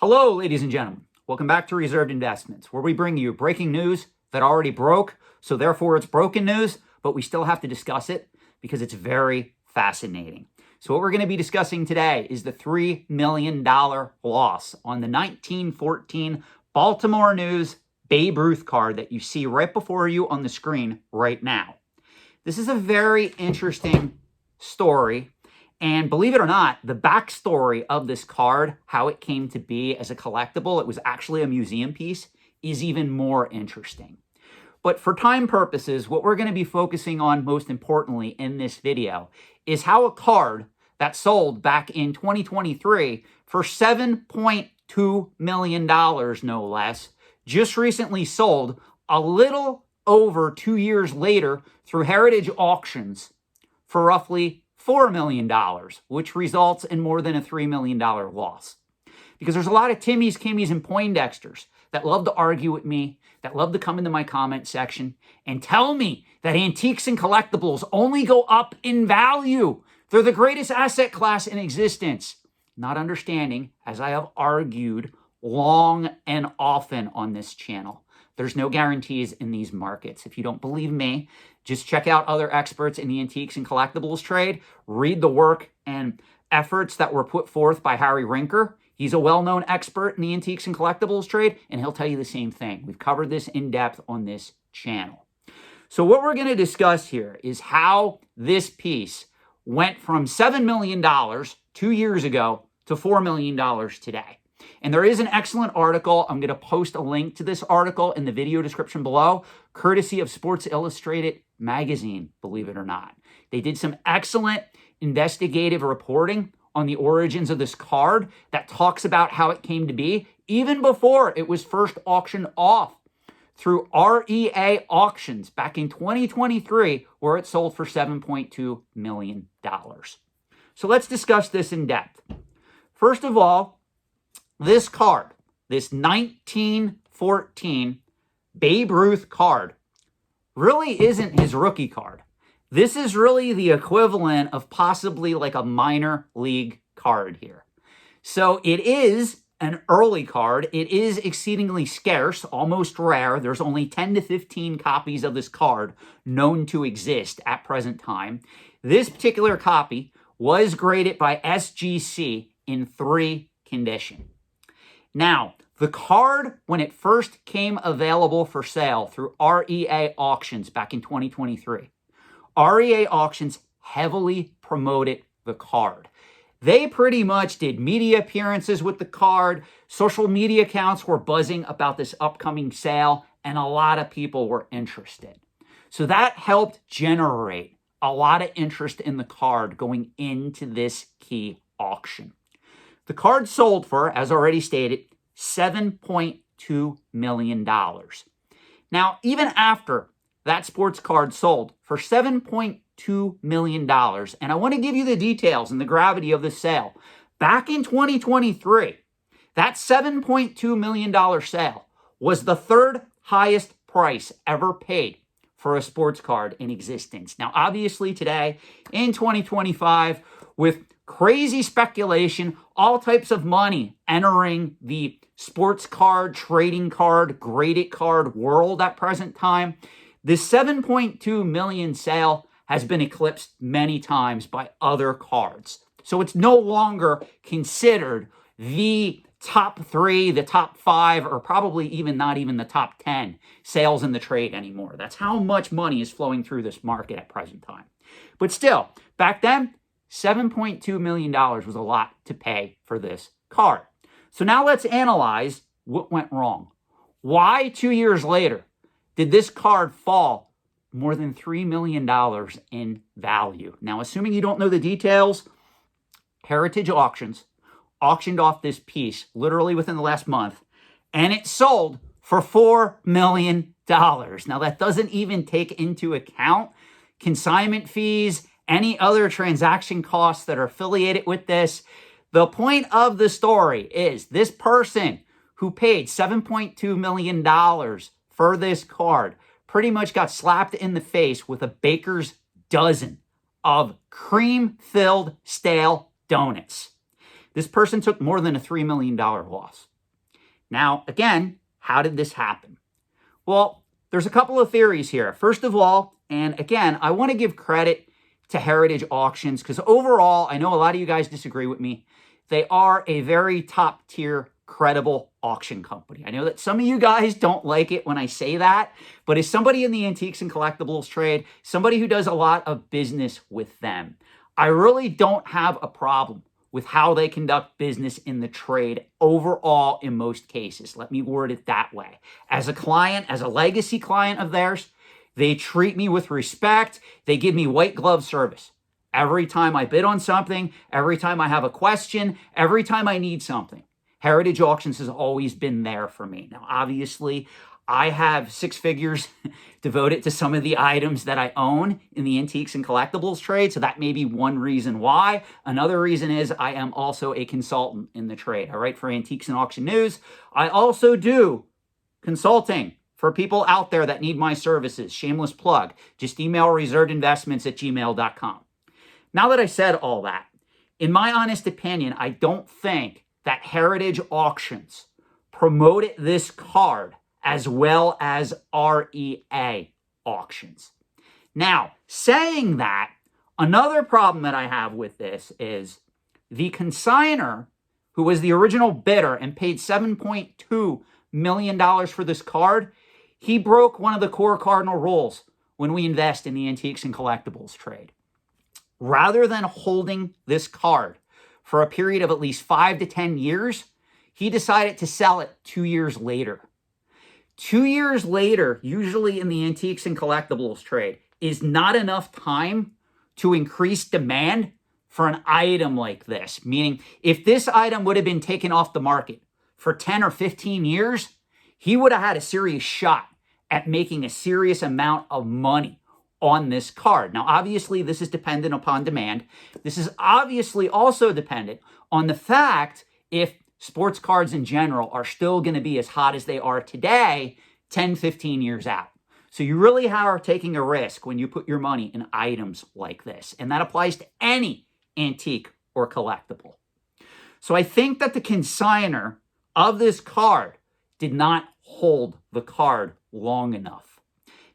Hello, ladies and gentlemen. Welcome back to Reserved Investments, where we bring you breaking news that already broke, so therefore it's broken news, but we still have to discuss it because it's very fascinating. So what we're going to be discussing today is the $3 million loss on the 1914 Baltimore News Babe Ruth card that you see right before you on the screen right now. This is a very interesting story. And believe it or not, the backstory of this card, how it came to be as a collectible, it was actually a museum piece, is even more interesting. But for time purposes, what we're going to be focusing on most importantly in this video is how a card that sold back in 2023 for $7.2 million, no less, just recently sold a little over 2 years later through Heritage Auctions for roughly $4 million, which results in more than a $3 million loss. Because there's a lot of Timmies, Kimmies, and Poindexters that love to argue with me, that love to come into my comment section and tell me that antiques and collectibles only go up in value. They're the greatest asset class in existence. Not understanding, as I have argued long and often on this channel, there's no guarantees in these markets. If you don't believe me, just check out other experts in the antiques and collectibles trade. Read the work and efforts that were put forth by Harry Rinker. He's a well-known expert in the antiques and collectibles trade, and he'll tell you the same thing. We've covered this in depth on this channel. So what we're going to discuss here is how this piece went from $7 million 2 years ago to $4 million today. And there is an excellent article. I'm going to post a link to this article in the video description below, courtesy of Sports Illustrated magazine, believe it or not. They did some excellent investigative reporting on the origins of this card that talks about how it came to be, even before it was first auctioned off through REA Auctions back in 2023, where it sold for $7.2 million. So let's discuss this in depth. First of all, this card, this 1914 Babe Ruth card, really isn't his rookie card. This is really the equivalent of possibly like a minor league card here. So it is an early card. It is exceedingly scarce, almost rare. There's only 10 to 15 copies of this card known to exist at present time. This particular copy was graded by SGC in 3 condition. Now, the card, when it first came available for sale through REA Auctions back in 2023, REA Auctions heavily promoted the card. They pretty much did media appearances with the card. Social media accounts were buzzing about this upcoming sale, and a lot of people were interested. So that helped generate a lot of interest in the card going into this key auction. The card sold for, as already stated, $7.2 million. Now, even after that sports card sold for $7.2 million, and I want to give you the details and the gravity of this sale. Back in 2023, that $7.2 million sale was the 3rd highest price ever paid for a sports card in existence. Now, obviously today, in 2025, with crazy speculation, all types of money entering the sports card, trading card, graded card world at present time, this $7.2 million sale has been eclipsed many times by other cards. So it's no longer considered the top 3, the top 5, or probably even not even the top 10 sales in the trade anymore. That's how much money is flowing through this market at present time. But still, back then, $7.2 million was a lot to pay for this card. So now let's analyze what went wrong. Why 2 years later did this card fall more than $3 million in value? Now, assuming you don't know the details, Heritage Auctions auctioned off this piece literally within the last month, and it sold for $4 million. Now, that doesn't even take into account consignment fees, any other transaction costs that are affiliated with this. The point of the story is this person who paid $7.2 million for this card pretty much got slapped in the face with a baker's dozen of cream-filled stale donuts. This person took more than a $3 million loss. Now, again, how did this happen? Well, there's a couple of theories here. First of all, and again, I want to give credit to Heritage Auctions because overall, I know a lot of you guys disagree with me. They are a very top tier, credible auction company. I know that some of you guys don't like it when I say that, but as somebody in the antiques and collectibles trade, somebody who does a lot of business with them, I really don't have a problem with how they conduct business in the trade overall in most cases. Let me word it that way. As a client, as a legacy client of theirs, they treat me with respect. They give me white glove service. Every time I bid on something, every time I have a question, every time I need something, Heritage Auctions has always been there for me. Now, obviously, I have 6 figures devoted to some of the items that I own in the antiques and collectibles trade. So that may be one reason why. Another reason is I am also a consultant in the trade. I write for Antiques and Auction News. I also do consulting for people out there that need my services. Shameless plug. Just email reservedinvestments@gmail.com. Now that I said all that, in my honest opinion, I don't think that Heritage Auctions promoted this card as well as REA Auctions. Now, saying that, another problem that I have with this is the consignor, who was the original bidder and paid $7.2 million for this card, he broke one of the core cardinal rules when we invest in the antiques and collectibles trade. Rather than holding this card for a period of at least 5 to 10 years, he decided to sell it 2 years later. 2 years later, usually in the antiques and collectibles trade, is not enough time to increase demand for an item like this. Meaning, if this item would have been taken off the market for 10 or 15 years, he would have had a serious shot at making a serious amount of money on this card. Now, obviously, this is dependent upon demand. This is obviously also dependent on the fact if sports cards in general are still going to be as hot as they are today 10, 15 years out. So you really are taking a risk when you put your money in items like this. And that applies to any antique or collectible. So I think that the consignor of this card did not hold the card long enough.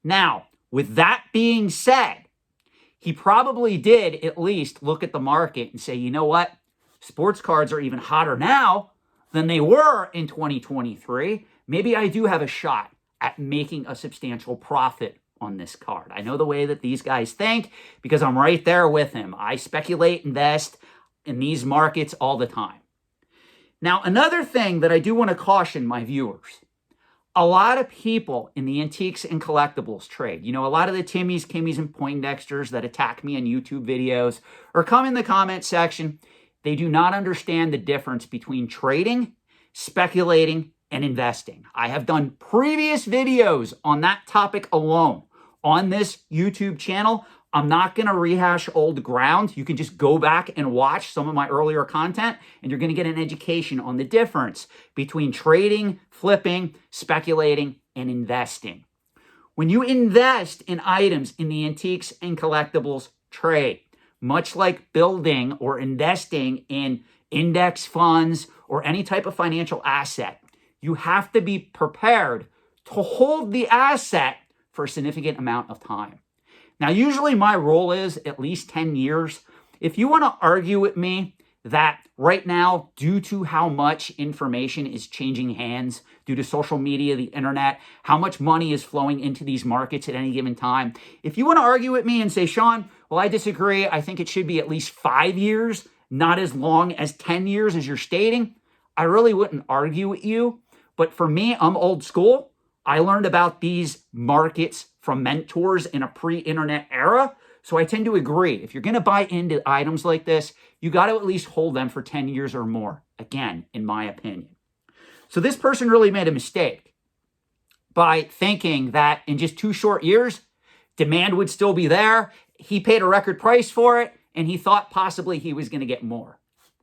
Now, with that being said, he probably did at least look at the market and say, you know what? Sports cards are even hotter now than they were in 2023. Maybe I do have a shot at making a substantial profit on this card. I know the way that these guys think because I'm right there with him. I speculate, invest in these markets all the time. Now, another thing that I do want to caution my viewers, a lot of people in the antiques and collectibles trade, a lot of the Timmies, Kimmies, and Poindexters that attack me on YouTube videos or come in the comment section, they do not understand the difference between trading, speculating, and investing. I have done previous videos on that topic alone on this YouTube channel. I'm not going to rehash old ground. You can just go back and watch some of my earlier content, and you're going to get an education on the difference between trading, flipping, speculating, and investing. When you invest in items in the antiques and collectibles trade, much like building or investing in index funds or any type of financial asset, you have to be prepared to hold the asset for a significant amount of time. Now, usually my rule is at least 10 years. If you want to argue with me that right now, due to how much information is changing hands, due to social media, the internet, how much money is flowing into these markets at any given time, if you want to argue with me and say, Sean, well, I disagree. I think it should be at least 5 years, not as long as 10 years as you're stating, I really wouldn't argue with you. But for me, I'm old school. I learned about these markets from mentors in a pre-internet era. So I tend to agree. If you're going to buy into items like this, you got to at least hold them for 10 years or more. Again, in my opinion. So this person really made a mistake by thinking that in just 2 short years, demand would still be there. He paid a record price for it, and he thought possibly he was going to get more.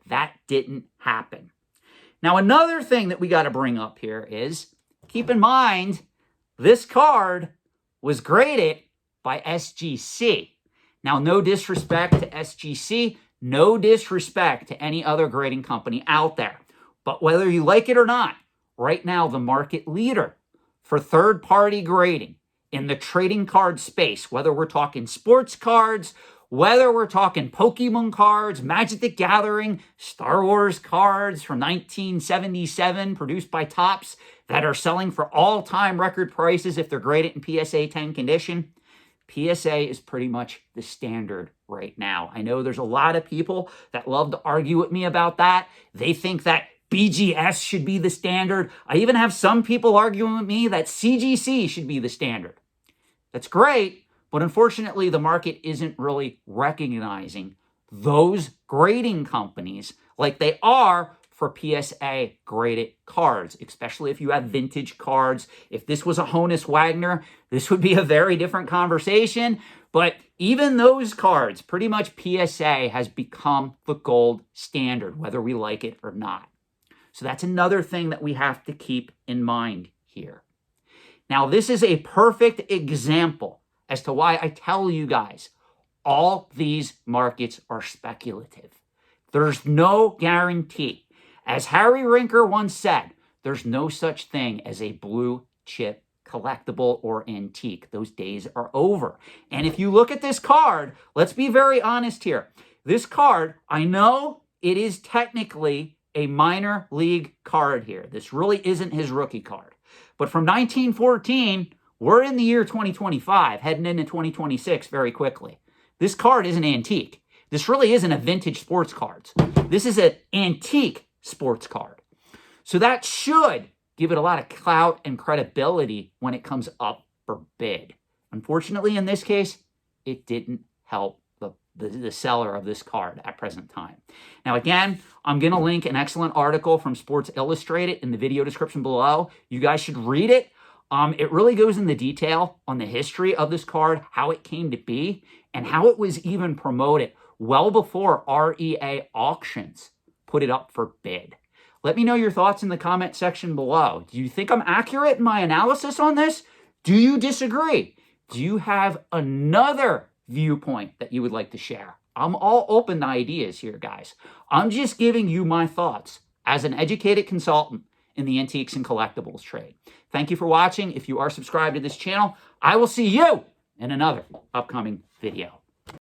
That didn't happen. Now, another thing that we got to bring up here is, keep in mind, this card was graded by SGC. Now, no disrespect to SGC, no disrespect to any other grading company out there. But whether you like it or not, right now the market leader for third-party grading in the trading card space, whether we're talking sports cards, whether we're talking Pokemon cards, Magic the Gathering, Star Wars cards from 1977 produced by Topps that are selling for all-time record prices if they're graded in PSA 10 condition. PSA is pretty much the standard right now. I know there's a lot of people that love to argue with me about that. They think that BGS should be the standard. I even have some people arguing with me that CGC should be the standard. That's great, but unfortunately, the market isn't really recognizing those grading companies like they are for PSA graded cards, especially if you have vintage cards. If this was a Honus Wagner, this would be a very different conversation. But even those cards, pretty much PSA has become the gold standard, whether we like it or not. So that's another thing that we have to keep in mind here. Now, this is a perfect example as to why I tell you guys all these markets are speculative. There's no guarantee. As Harry Rinker once said, there's no such thing as a blue chip collectible or antique. Those days are over. And if you look at this card, let's be very honest here. This card, I know it is technically a minor league card here. This really isn't his rookie card. But from 1914, we're in the year 2025, heading into 2026 very quickly. This card is an antique. This really isn't a vintage sports card. This is an antique sports card. So that should give it a lot of clout and credibility when it comes up for bid. Unfortunately, in this case, it didn't help the seller of this card at present time. Now, again, I'm going to link an excellent article from Sports Illustrated in the video description below. You guys should read it. It really goes into detail on the history of this card, how it came to be, and how it was even promoted well before REA Auctions put it up for bid. Let me know your thoughts in the comment section below. Do you think I'm accurate in my analysis on this? Do you disagree? Do you have another viewpoint that you would like to share? I'm all open to ideas here, guys. I'm just giving you my thoughts as an educated consultant in the antiques and collectibles trade. Thank you for watching. If you are subscribed to this channel, I will see you in another upcoming video.